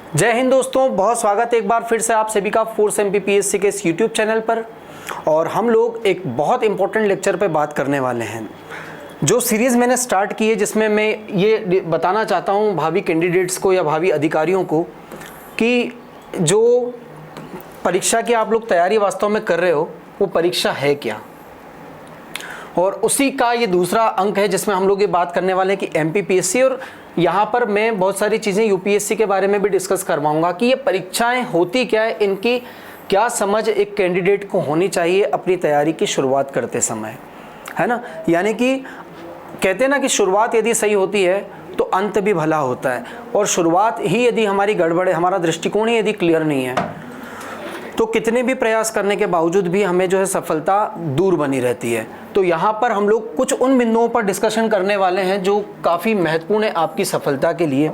जय हिंद दोस्तों, बहुत स्वागत है एक बार फिर से आप सभी का फोर्स MPPSC के इस यूट्यूब चैनल पर। और हम लोग एक बहुत इंपॉर्टेंट लेक्चर पे बात करने वाले हैं। जो सीरीज़ मैंने स्टार्ट की है जिसमें मैं ये बताना चाहता हूँ भावी कैंडिडेट्स को या भावी अधिकारियों को कि जो परीक्षा की आप लोग तैयारी वास्तव में कर रहे हो वो परीक्षा है क्या, और उसी का ये दूसरा अंक है जिसमें हम लोग ये बात करने वाले हैं कि MPPSC। और यहाँ पर मैं बहुत सारी चीज़ें UPSC के बारे में भी डिस्कस करवाऊंगा कि ये परीक्षाएं होती क्या है, इनकी क्या समझ एक कैंडिडेट को होनी चाहिए अपनी तैयारी की शुरुआत करते समय, है ना। यानी कि कहते हैं ना कि शुरुआत यदि सही होती है तो अंत भी भला होता है, और शुरुआत ही यदि हमारी गड़बड़ है, हमारा दृष्टिकोण ही यदि क्लियर नहीं है तो कितने भी प्रयास करने के बावजूद भी हमें जो है सफलता दूर बनी रहती है। तो यहाँ पर हम लोग कुछ उन बिंदुओं पर डिस्कशन करने वाले हैं जो काफ़ी महत्वपूर्ण है आपकी सफलता के लिए।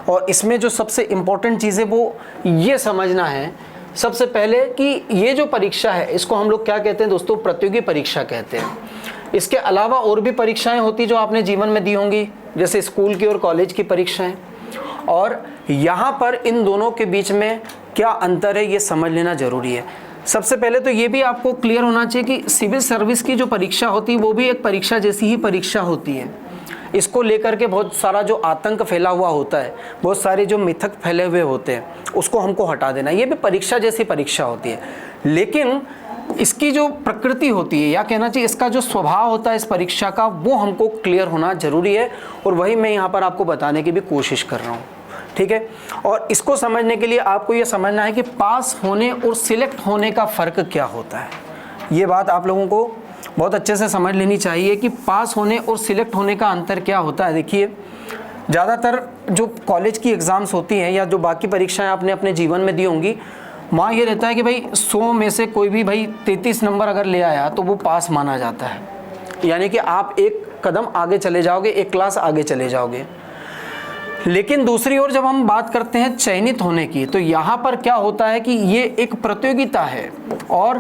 और इसमें जो सबसे इम्पोर्टेंट चीज़ है वो ये समझना है सबसे पहले कि ये जो परीक्षा है इसको हम लोग क्या कहते हैं दोस्तों, प्रतियोगी परीक्षा कहते हैं। इसके अलावा और भी परीक्षाएँ होती जो आपने जीवन में दी होंगी, जैसे स्कूल की और कॉलेज की परीक्षाएँ। और यहाँ पर इन दोनों के बीच में क्या अंतर है ये समझ लेना ज़रूरी है। सबसे पहले तो ये भी आपको क्लियर होना चाहिए कि सिविल सर्विस की जो परीक्षा होती है वो भी एक परीक्षा जैसी ही परीक्षा होती है। इसको लेकर के बहुत सारा जो आतंक फैला हुआ होता है, बहुत सारे जो मिथक फैले हुए होते हैं, उसको हमको हटा देना। ये भी परीक्षा जैसी परीक्षा होती है, लेकिन इसकी जो प्रकृति होती है या कहना चाहिए इसका जो स्वभाव होता है इस परीक्षा का, वो हमको क्लियर होना ज़रूरी है। और वही मैं यहाँ पर आपको बताने की भी कोशिश कर रहा हूँ, ठीक है। और इसको समझने के लिए आपको ये समझना है कि पास होने और सिलेक्ट होने का फ़र्क क्या होता है। ये बात आप लोगों को बहुत अच्छे से समझ लेनी चाहिए कि पास होने और सिलेक्ट होने का अंतर क्या होता है। देखिए, ज़्यादातर जो कॉलेज की एग्ज़ाम्स होती हैं या जो बाकी परीक्षाएं आपने अपने जीवन में दी होंगी, वहाँ ये रहता है कि भाई 100 में से कोई भी भाई 33 नंबर अगर ले आया तो वो पास माना जाता है, यानी कि आप एक कदम आगे चले जाओगे, एक क्लास आगे चले जाओगे। लेकिन दूसरी ओर जब हम बात करते हैं चयनित होने की, तो यहाँ पर क्या होता है कि ये एक प्रतियोगिता है और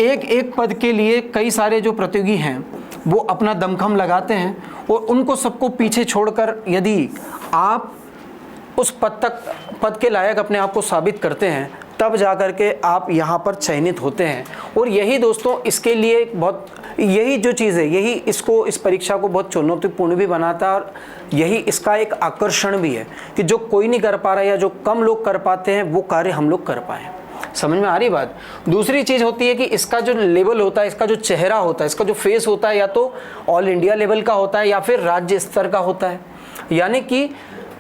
एक एक पद के लिए कई सारे जो प्रतियोगी हैं वो अपना दमखम लगाते हैं, और उनको सबको पीछे छोड़कर यदि आप उस पद के लायक अपने आप को साबित करते हैं तब जा कर के आप यहाँ पर चयनित होते हैं। और यही दोस्तों इसके लिए बहुत, यही जो चीज़ है यही इसको, इस परीक्षा को बहुत चुनौतीपूर्ण भी बनाता है, और यही इसका एक आकर्षण भी है कि जो कोई नहीं कर पा रहा या जो कम लोग कर पाते हैं वो कार्य हम लोग कर पाएँ। समझ में आ रही बात। दूसरी चीज़ होती है कि इसका जो लेवल होता है, इसका जो चेहरा होता है, इसका जो फेस होता है, या तो ऑल इंडिया लेवल का होता है या फिर राज्य स्तर का होता है। यानी कि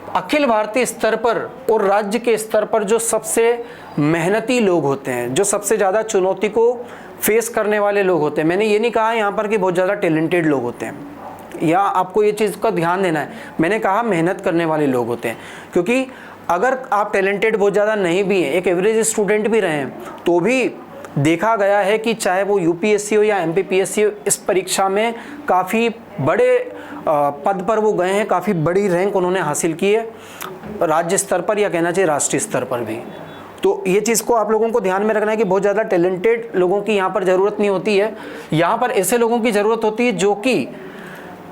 अखिल भारतीय स्तर पर और राज्य के स्तर पर जो सबसे मेहनती लोग होते हैं, जो सबसे ज़्यादा चुनौती को फेस करने वाले लोग होते हैं। मैंने ये नहीं कहा यहाँ पर कि बहुत ज़्यादा टैलेंटेड लोग होते हैं, या आपको ये चीज़ का ध्यान देना है, मैंने कहा मेहनत करने वाले लोग होते हैं। क्योंकि अगर आप टैलेंटेड बहुत ज़्यादा नहीं भी हैं, एक एवरेज स्टूडेंट भी रहें, तो भी देखा गया है कि चाहे वो UPSC हो या MPPSC हो, इस परीक्षा में काफ़ी बड़े पद पर वो गए हैं, काफ़ी बड़ी रैंक उन्होंने हासिल की है राज्य स्तर पर या कहना चाहिए राष्ट्रीय स्तर पर भी। तो ये चीज़ को आप लोगों को ध्यान में रखना है कि बहुत ज़्यादा टैलेंटेड लोगों की यहाँ पर ज़रूरत नहीं होती है। यहाँ पर ऐसे लोगों की ज़रूरत होती है जो कि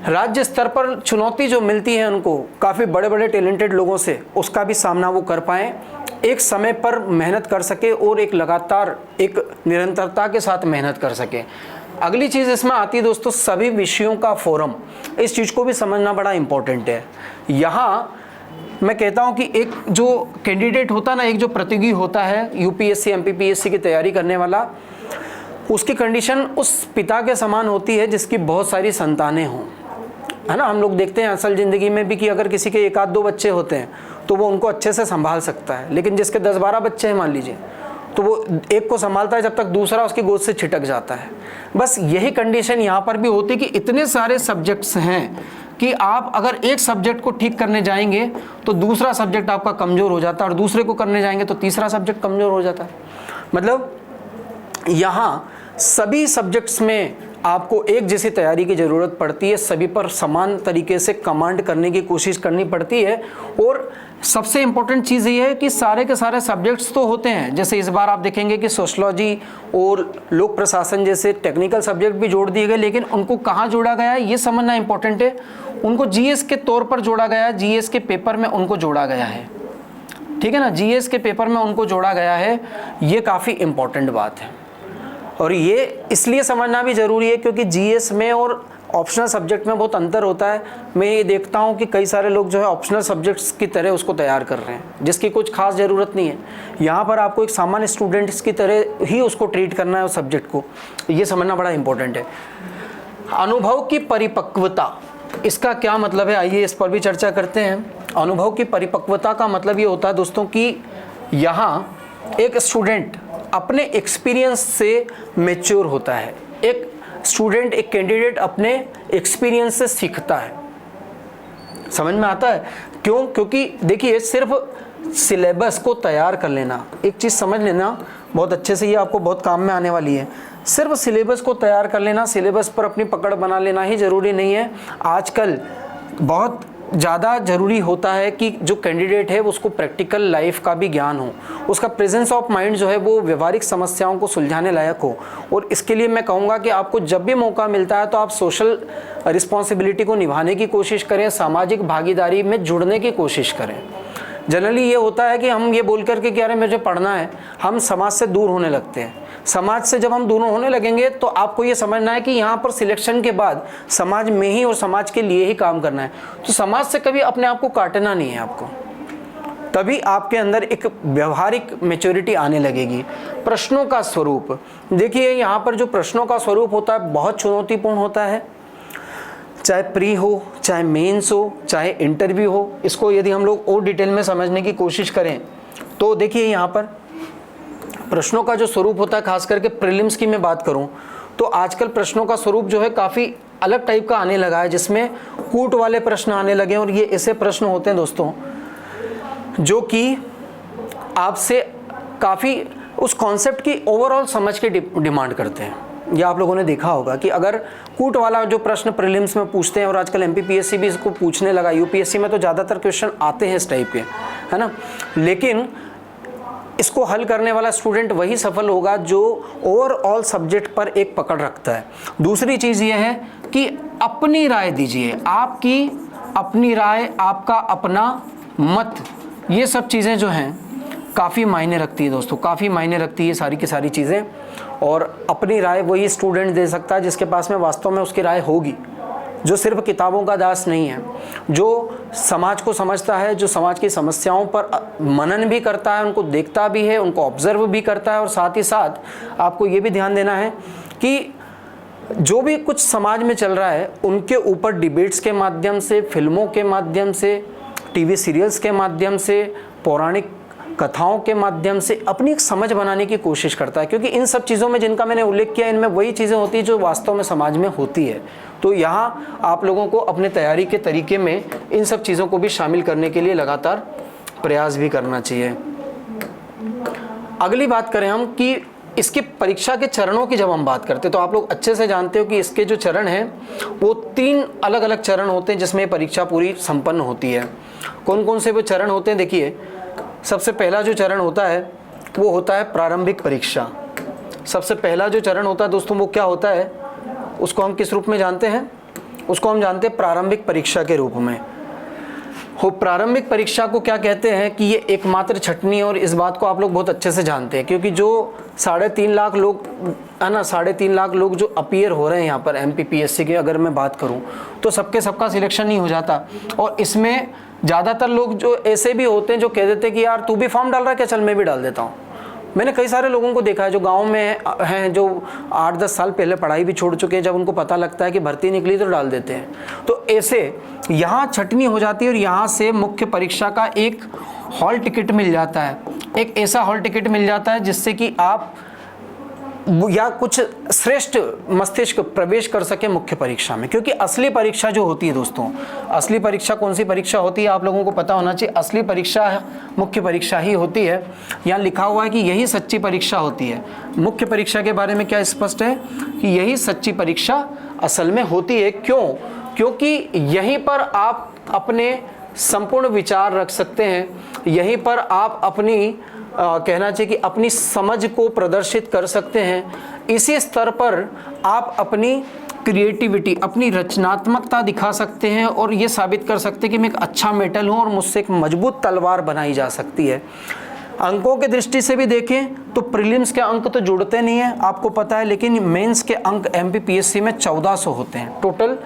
राज्य स्तर पर चुनौती जो मिलती है उनको काफ़ी बड़े बड़े टैलेंटेड लोगों से, उसका भी सामना वो कर पाएँ, एक समय पर मेहनत कर सके और एक लगातार एक निरंतरता के साथ मेहनत कर सके। अगली चीज़ इसमें आती है दोस्तों सभी विषयों का फोरम। इस चीज़ को भी समझना बड़ा इम्पोर्टेंट है। यहाँ मैं कहता हूँ कि एक जो कैंडिडेट होता है ना, एक जो प्रतियोगी होता है UPSC MPPSC की तैयारी करने वाला, उसकी कंडीशन उस पिता के समान होती है जिसकी बहुत सारी संतानें हों, है ना। हम लोग देखते हैं असल ज़िंदगी में भी कि अगर किसी के एक आध दो बच्चे होते हैं तो वो उनको अच्छे से संभाल सकता है, लेकिन जिसके 10-12 बच्चे हैं मान लीजिए, तो वो एक को संभालता है जब तक दूसरा उसकी गोद से छिटक जाता है। बस यही कंडीशन यहाँ पर भी होती है कि इतने सारे सब्जेक्ट्स हैं कि आप अगर एक सब्जेक्ट को ठीक करने जाएंगे तो दूसरा सब्जेक्ट आपका कमज़ोर हो जाता है, और दूसरे को करने जाएंगे तो तीसरा सब्जेक्ट कमज़ोर हो जाता है। मतलब यहाँ सभी सब्जेक्ट्स में आपको एक जैसी तैयारी की ज़रूरत पड़ती है, सभी पर समान तरीके से कमांड करने की कोशिश करनी पड़ती है। और सबसे इम्पोर्टेंट चीज़ ये है कि सारे के सारे सब्जेक्ट्स तो होते हैं, जैसे इस बार आप देखेंगे कि सोशलॉजी और लोक प्रशासन जैसे टेक्निकल सब्जेक्ट भी जोड़ दिए गए, लेकिन उनको कहाँ जोड़ा गया है ये समझना इंपॉर्टेंट है। उनको GS के तौर पर जोड़ा गया है, GS के पेपर में उनको जोड़ा गया है, ठीक है ना, जीएस के पेपर में उनको जोड़ा गया है, ये काफ़ी इम्पोर्टेंट बात है। और ये इसलिए समझना भी ज़रूरी है क्योंकि जीएस में और ऑप्शनल सब्जेक्ट में बहुत अंतर होता है। मैं ये देखता हूँ कि कई सारे लोग जो है ऑप्शनल सब्जेक्ट्स की तरह उसको तैयार कर रहे हैं, जिसकी कुछ खास ज़रूरत नहीं है। यहाँ पर आपको एक सामान्य स्टूडेंट्स की तरह ही उसको ट्रीट करना है उस सब्जेक्ट को, ये समझना बड़ा इंपॉर्टेंट है। अनुभव की परिपक्वता, इसका क्या मतलब है, आइए इस पर भी चर्चा करते हैं। अनुभव की परिपक्वता का मतलब ये होता है दोस्तों कि यहाँ एक स्टूडेंट अपने एक्सपीरियंस से मैच्योर होता है, एक स्टूडेंट, एक कैंडिडेट अपने एक्सपीरियंस से सीखता है। समझ में आता है क्यों? क्योंकि देखिए सिर्फ सिलेबस को तैयार कर लेना, एक चीज़ समझ लेना बहुत अच्छे से, ये आपको बहुत काम में आने वाली है। सिर्फ सिलेबस को तैयार कर लेना, सिलेबस पर अपनी पकड़ बना लेना ही ज़रूरी नहीं है। आजकल बहुत ज़्यादा ज़रूरी होता है कि जो कैंडिडेट है उसको प्रैक्टिकल लाइफ का भी ज्ञान हो, उसका प्रेजेंस ऑफ माइंड जो है वो व्यवहारिक समस्याओं को सुलझाने लायक हो। और इसके लिए मैं कहूँगा कि आपको जब भी मौका मिलता है तो आप सोशल रिस्पॉन्सिबिलिटी को निभाने की कोशिश करें, सामाजिक भागीदारी में जुड़ने की कोशिश करें। जनरली ये होता है कि हम ये बोल करके कि अरे मुझे पढ़ना है, हम समाज से दूर होने लगते हैं। समाज से जब हम दूर होने लगेंगे तो आपको ये समझना है कि यहाँ पर सिलेक्शन के बाद समाज में ही और समाज के लिए ही काम करना है। तो समाज से कभी अपने आप को काटना नहीं है आपको, तभी आपके अंदर एक व्यवहारिक मैच्योरिटी आने लगेगी। प्रश्नों का स्वरूप, देखिए यहाँ पर जो प्रश्नों का स्वरूप होता है बहुत चुनौतीपूर्ण होता है, चाहे प्री हो, चाहे मेंस हो, चाहे इंटरव्यू हो। इसको यदि हम लोग और डिटेल में समझने की कोशिश करें तो देखिए यहाँ पर प्रश्नों का जो स्वरूप होता है, खास करके प्रीलिम्स की मैं बात करूं तो आजकल प्रश्नों का स्वरूप जो है काफ़ी अलग टाइप का आने लगा है, जिसमें कूट वाले प्रश्न आने लगे हैं। और ये ऐसे प्रश्न होते हैं दोस्तों जो कि आपसे काफ़ी उस कॉन्सेप्ट की ओवरऑल समझ के डिमांड करते हैं। ये आप लोगों ने देखा होगा कि अगर कूट वाला जो प्रश्न प्रीलिम्स में पूछते हैं, और आजकल एमपीपीएससी भी इसको पूछने लगा, यूपीएससी में तो ज़्यादातर क्वेश्चन आते हैं इस टाइप के, है ना, लेकिन इसको हल करने वाला स्टूडेंट वही सफल होगा जो ओवरऑल सब्जेक्ट पर एक पकड़ रखता है। दूसरी चीज़ ये है कि अपनी राय दीजिए, आपकी अपनी राय, आपका अपना मत, ये सब चीज़ें जो हैं काफ़ी मायने रखती है दोस्तों, काफ़ी मायने रखती है सारी की सारी चीज़ें। और अपनी राय वही स्टूडेंट दे सकता है जिसके पास में वास्तव में उसकी राय होगी, जो सिर्फ किताबों का दास नहीं है, जो समाज को समझता है, जो समाज की समस्याओं पर मनन भी करता है, उनको देखता भी है, उनको ऑब्जर्व भी करता है। और साथ ही साथ आपको ये भी ध्यान देना है कि जो भी कुछ समाज में चल रहा है उनके ऊपर डिबेट्स के माध्यम से, फिल्मों के माध्यम से, टीवी सीरियल्स के माध्यम से, पौराणिक कथाओं के माध्यम से अपनी एक समझ बनाने की कोशिश करता है। क्योंकि इन सब चीज़ों में जिनका मैंने उल्लेख किया, इनमें वही चीज़ें होती हैं जो वास्तव में समाज में होती है। तो यहाँ आप लोगों को अपने तैयारी के तरीके में इन सब चीज़ों को भी शामिल करने के लिए लगातार प्रयास भी करना चाहिए। अगली बात करें हम कि इसकी परीक्षा के चरणों की जब हम बात करते हैं तो आप लोग अच्छे से जानते हो कि इसके जो चरण हैं वो 3 अलग अलग चरण होते हैं जिसमें परीक्षा पूरी संपन्न होती है। कौन कौन से वो चरण होते हैं? देखिए, सबसे पहला जो चरण होता है वो होता है प्रारंभिक परीक्षा। सबसे पहला जो चरण होता है दोस्तों वो क्या होता है, उसको हम किस रूप में जानते हैं? उसको हम जानते हैं प्रारंभिक परीक्षा के रूप में। हो प्रारंभिक परीक्षा को क्या कहते हैं कि ये एकमात्र छटनी, और इस बात को आप लोग बहुत अच्छे से जानते हैं क्योंकि जो 3.5 लाख लोग है ना, 3.5 लाख लोग जो अपीयर हो रहे हैं यहाँ पर एमपीपीएससी के, अगर मैं बात करूँ तो सबका सिलेक्शन नहीं हो जाता। और इसमें ज़्यादातर लोग जो ऐसे भी होते हैं जो कह देते हैं कि यार तू भी फॉर्म डाल रहा है क्या, चल मैं भी डाल देता हूँ। मैंने कई सारे लोगों को देखा है जो गांव में हैं, जो 8-10 साल पहले पढ़ाई भी छोड़ चुके हैं, जब उनको पता लगता है कि भर्ती निकली तो डाल देते हैं। तो ऐसे यहाँ छटनी हो जाती है और यहाँ से मुख्य परीक्षा का एक हॉल टिकट मिल जाता है, एक ऐसा हॉल टिकट मिल जाता है जिससे कि आप या कुछ श्रेष्ठ मस्तिष्क प्रवेश कर सके मुख्य परीक्षा में। क्योंकि असली परीक्षा जो होती है दोस्तों, असली परीक्षा कौन सी परीक्षा होती है आप लोगों को पता होना चाहिए। असली परीक्षा मुख्य परीक्षा ही होती है। यहाँ लिखा हुआ है कि यही सच्ची परीक्षा होती है। मुख्य परीक्षा के बारे में क्या स्पष्ट है कि यही सच्ची परीक्षा असल में होती है। क्यों? क्योंकि यहीं पर आप अपने संपूर्ण विचार रख सकते हैं, यहीं पर आप अपनी कहना चाहिए कि अपनी समझ को प्रदर्शित कर सकते हैं। इसी स्तर पर आप अपनी क्रिएटिविटी, अपनी रचनात्मकता दिखा सकते हैं और ये साबित कर सकते हैं कि मैं एक अच्छा मेटल हूँ और मुझसे एक मजबूत तलवार बनाई जा सकती है। अंकों की दृष्टि से भी देखें तो प्रीलिम्स के अंक तो जुड़ते नहीं हैं, आपको पता है, लेकिन मेंस के अंक एमपीपीएससी में 1400 होते हैं। टोटल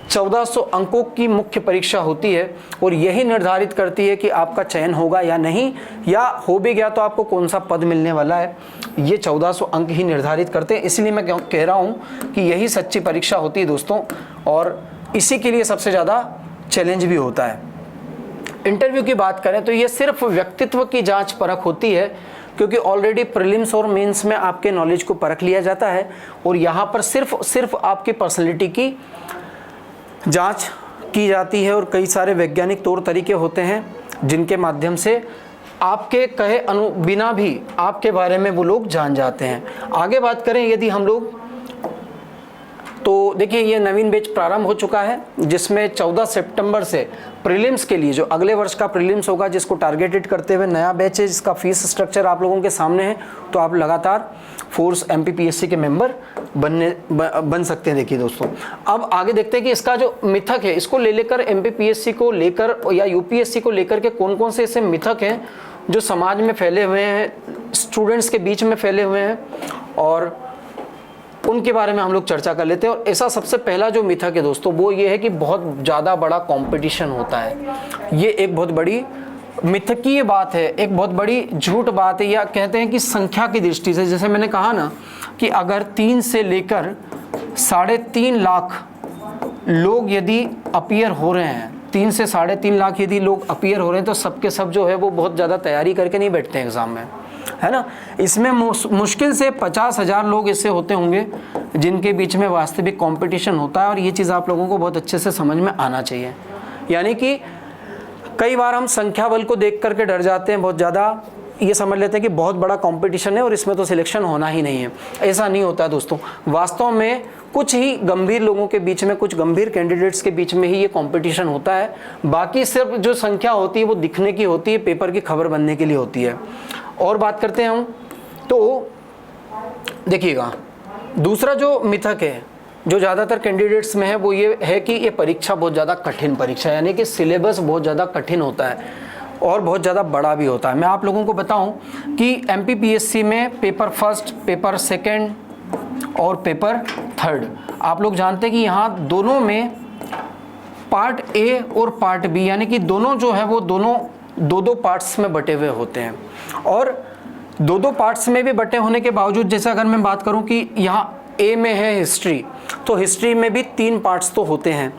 1400 अंकों की मुख्य परीक्षा होती है और यही निर्धारित करती है कि आपका चयन होगा या नहीं, या हो भी गया तो आपको कौन सा पद मिलने वाला है। ये 1400 अंक ही निर्धारित करते हैं। इसलिए मैं कह रहा हूँ कि यही सच्ची परीक्षा होती है दोस्तों, और इसी के लिए सबसे ज़्यादा चैलेंज भी होता है। इंटरव्यू की बात करें तो ये सिर्फ व्यक्तित्व की जांच परख होती है, क्योंकि ऑलरेडी प्रीलिम्स और मेंस में आपके नॉलेज को परख लिया जाता है और यहाँ पर सिर्फ आपकी पर्सनैलिटी की जांच की जाती है और कई सारे वैज्ञानिक तौर तरीके होते हैं जिनके माध्यम से आपके कहे बिना भी आपके बारे में वो लोग जान जाते हैं। आगे बात करें यदि हम लोग, तो देखिए ये नवीन बैच प्रारंभ हो चुका है जिसमें 14 सितंबर से प्रीलिम्स के लिए, जो अगले वर्ष का प्रीलिम्स होगा जिसको टारगेटेड करते हुए नया बैच है, जिसका फीस स्ट्रक्चर आप लोगों के सामने है, तो आप लगातार फोर्स एमपीपीएससी के मेंबर बन सकते हैं। देखिए दोस्तों, अब आगे देखते हैं कि इसका जो मिथक है, इसको लेकर एमपीपीएससी को लेकर या यूपीएससी को लेकर के कौन कौन से ऐसे मिथक हैं जो समाज में फैले हुए हैं, स्टूडेंट्स के बीच में फैले हुए हैं, और उनके बारे में हम लोग चर्चा कर लेते हैं। और ऐसा सबसे पहला जो मिथक है दोस्तों वो ये है कि बहुत ज़्यादा बड़ा कंपटीशन होता है। ये एक बहुत बड़ी मिथकीय बात है, एक बहुत बड़ी झूठ बात है, या कहते हैं कि संख्या की दृष्टि से, जैसे मैंने कहा ना कि अगर 3 से लेकर 3.5 लाख लोग यदि अपीयर हो रहे हैं, 3 से 3.5 लाख यदि लोग अपीयर हो रहे हैं, तो सबके सब जो है वो बहुत ज़्यादा तैयारी करके नहीं बैठते हैं एग्ज़ाम में, है ना। इसमें मुश्किल से 50,000 लोग ऐसे होते होंगे जिनके बीच में वास्तविक कंपटीशन होता है, और ये चीज़ आप लोगों को बहुत अच्छे से समझ में आना चाहिए। यानी कि कई बार हम संख्या बल को देख करके डर जाते हैं, बहुत ज़्यादा ये समझ लेते हैं कि बहुत बड़ा कंपटीशन है और इसमें तो सिलेक्शन होना ही नहीं है। ऐसा नहीं होता है दोस्तों, वास्तव में कुछ ही गंभीर लोगों के बीच में, कुछ गंभीर कैंडिडेट्स के बीच में ही ये कंपटीशन होता है। बाकी सिर्फ जो संख्या होती है वो दिखने की होती है, पेपर की खबर बनने के लिए होती है। और बात करते हैं हम, तो देखिएगा दूसरा जो मिथक है जो ज़्यादातर कैंडिडेट्स में है वो ये है कि ये परीक्षा बहुत ज़्यादा कठिन परीक्षा है, यानी कि सिलेबस बहुत ज़्यादा कठिन होता है और बहुत ज़्यादा बड़ा भी होता है। मैं आप लोगों को बताऊं कि एमपीपीएससी में पेपर फर्स्ट, पेपर सेकंड और पेपर थर्ड, आप लोग जानते हैं कि यहाँ दोनों में पार्ट ए और पार्ट बी, यानी कि दोनों जो है वो दोनों दो पार्ट्स में बटे हुए होते हैं। और दो पार्ट्स में भी बटे होने के बावजूद, जैसे अगर मैं बात करूं कि यहाँ ए में है हिस्ट्री, तो हिस्ट्री में भी 3 पार्ट्स तो होते हैं,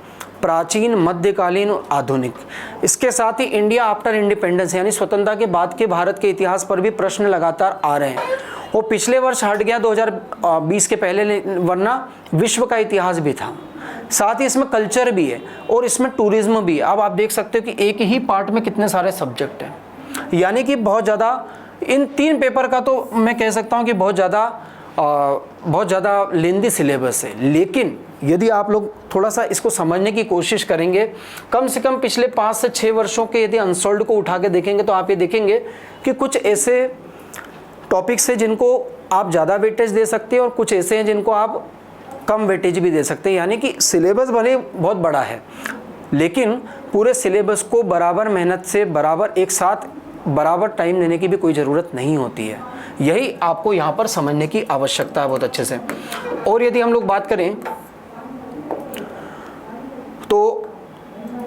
प्राचीन, मध्यकालीन और आधुनिक। इसके साथ ही इंडिया आफ्टर इंडिपेंडेंस, यानी स्वतंत्रता के बाद के भारत के इतिहास पर भी प्रश्न लगातार आ रहे हैं। वो पिछले वर्ष हट गया 2020 के पहले, वरना विश्व का इतिहास भी था। साथ ही इसमें कल्चर भी है और इसमें टूरिज्म भी। अब आप देख सकते हो कि एक ही पार्ट में कितने सारे सब्जेक्ट हैं, यानी कि बहुत ज़्यादा इन 3 पेपर का तो मैं कह सकता हूँ कि बहुत ज़्यादा लेंदी सिलेबस है। लेकिन यदि आप लोग थोड़ा सा इसको समझने की कोशिश करेंगे, कम से कम पिछले 5 से 6 वर्षों के यदि अनसॉल्व्ड को उठा के देखेंगे, तो आप ये देखेंगे कि कुछ ऐसे टॉपिक्स हैं जिनको आप ज़्यादा वेटेज दे सकते हैं और कुछ ऐसे हैं जिनको आप कम वेटेज भी दे सकते हैं। यानी कि सिलेबस भले बहुत बड़ा है, लेकिन पूरे सिलेबस को बराबर मेहनत से, बराबर एक साथ, बराबर टाइम देने की भी कोई ज़रूरत नहीं होती है। यही आपको यहाँ पर समझने की आवश्यकता है बहुत अच्छे से। और यदि हम लोग बात करें तो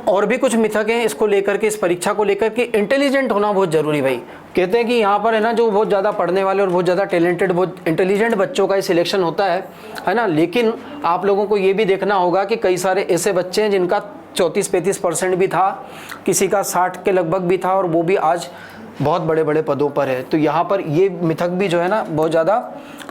और भी कुछ मिथक हैं इसको लेकर के, इस परीक्षा को लेकर के। इंटेलिजेंट होना बहुत ज़रूरी भाई। कहते हैं कि यहाँ पर है ना, जो बहुत ज़्यादा पढ़ने वाले और बहुत ज़्यादा टैलेंटेड, बहुत इंटेलिजेंट बच्चों का ही सिलेक्शन होता है ना। लेकिन आप लोगों को ये भी देखना होगा कि कई सारे ऐसे बच्चे हैं जिनका 34-35% भी था, किसी का 60 के लगभग भी था, और वो भी आज बहुत बड़े बड़े पदों पर है। तो यहाँ पर ये मिथक भी जो है ना, बहुत ज़्यादा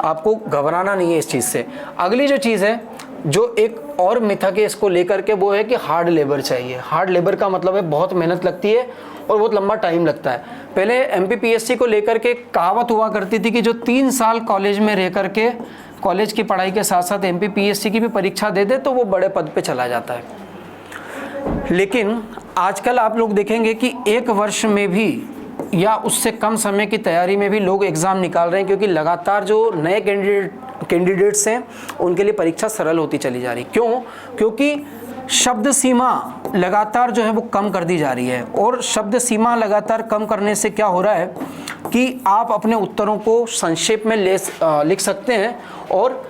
आपको घबराना नहीं है इस चीज़ से। अगली जो चीज़ है, जो एक और मिथक है इसको लेकर के, वो है कि हार्ड लेबर चाहिए। हार्ड लेबर का मतलब है बहुत मेहनत लगती है और बहुत लंबा टाइम लगता है। पहले एमपीपीएससी को लेकर के कहावत हुआ करती थी कि जो 3 साल कॉलेज में रह करके कॉलेज की पढ़ाई के साथ साथ एमपीपीएससी की भी परीक्षा दे दे तो वो बड़े पद पे चला जाता है। लेकिन आजकल आप लोग देखेंगे कि 1 वर्ष में भी या उससे कम समय की तैयारी में भी लोग एग्ज़ाम निकाल रहे हैं, क्योंकि लगातार जो नए कैंडिडेट कैंडिडेट्स हैं उनके लिए परीक्षा सरल होती चली जा रही। क्यों? क्योंकि शब्द सीमा लगातार जो है वो कम कर दी जा रही है, और शब्द सीमा लगातार कम करने से क्या हो रहा है कि आप अपने उत्तरों को संक्षेप में लिख सकते हैं। और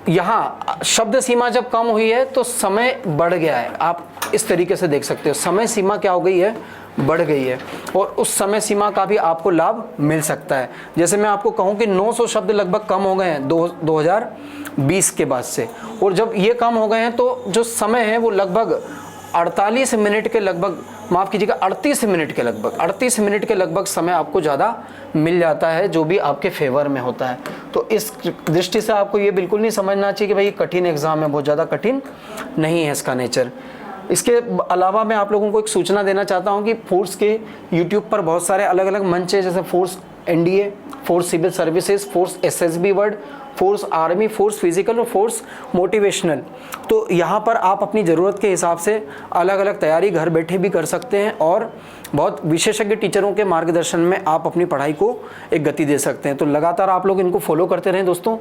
यहाँ शब्द सीमा जब कम हुई है तो समय बढ़ गया है। आप इस तरीके से देख सकते हो, समय सीमा क्या हो गई है, बढ़ गई है, और उस समय सीमा का भी आपको लाभ मिल सकता है। जैसे मैं आपको कहूँ कि 900 शब्द लगभग कम हो गए हैं 2020 के बाद से, और जब ये कम हो गए हैं तो जो समय है वो लगभग 48 मिनट के लगभग, माफ़ कीजिएगा 38 मिनट के लगभग, 38 मिनट के लगभग समय आपको ज़्यादा मिल जाता है, जो भी आपके फेवर में होता है। तो इस दृष्टि से आपको ये बिल्कुल नहीं समझना चाहिए कि भाई कठिन एग्ज़ाम है, बहुत ज़्यादा कठिन नहीं है इसका नेचर। इसके अलावा मैं आप लोगों को एक सूचना देना चाहता हूं कि फोर्स के यूट्यूब पर बहुत सारे अलग अलग मंच है, जैसे force NDA, force civil services, force SSB word, force army, force physical और फोर्स मोटिवेशनल। तो यहाँ पर आप अपनी ज़रूरत के हिसाब से अलग अलग तैयारी घर बैठे भी कर सकते हैं, और बहुत विशेषज्ञ टीचरों के मार्गदर्शन में आप अपनी पढ़ाई को एक गति दे सकते हैं। तो लगातार आप लोग इनको फॉलो करते रहें दोस्तों।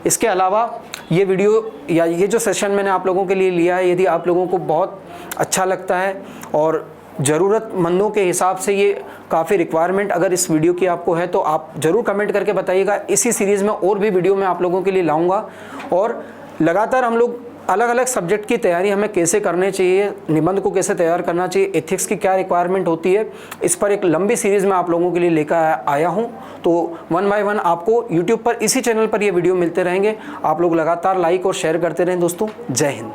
इसके अलावा ये वीडियो या ये जो सेशन मैंने आप लोगों के लिए लिया है, यदि आप लोगों को बहुत अच्छा लगता है और ज़रूरतमंदों के हिसाब से ये काफ़ी रिक्वायरमेंट अगर इस वीडियो की आपको है, तो आप ज़रूर कमेंट करके बताइएगा। इसी सीरीज़ में और भी वीडियो मैं आप लोगों के लिए लाऊंगा, और लगातार हम लोग अलग अलग सब्जेक्ट की तैयारी हमें कैसे करनी चाहिए, निबंध को कैसे तैयार करना चाहिए, एथिक्स की क्या रिक्वायरमेंट होती है, इस पर एक लंबी सीरीज़ मैं आप लोगों के लिए लेकर आया हूं। तो 1 बाय 1 आपको यूट्यूब पर इसी चैनल पर ये वीडियो मिलते रहेंगे। आप लोग लगातार लाइक और शेयर करते रहें दोस्तों। जय हिंद।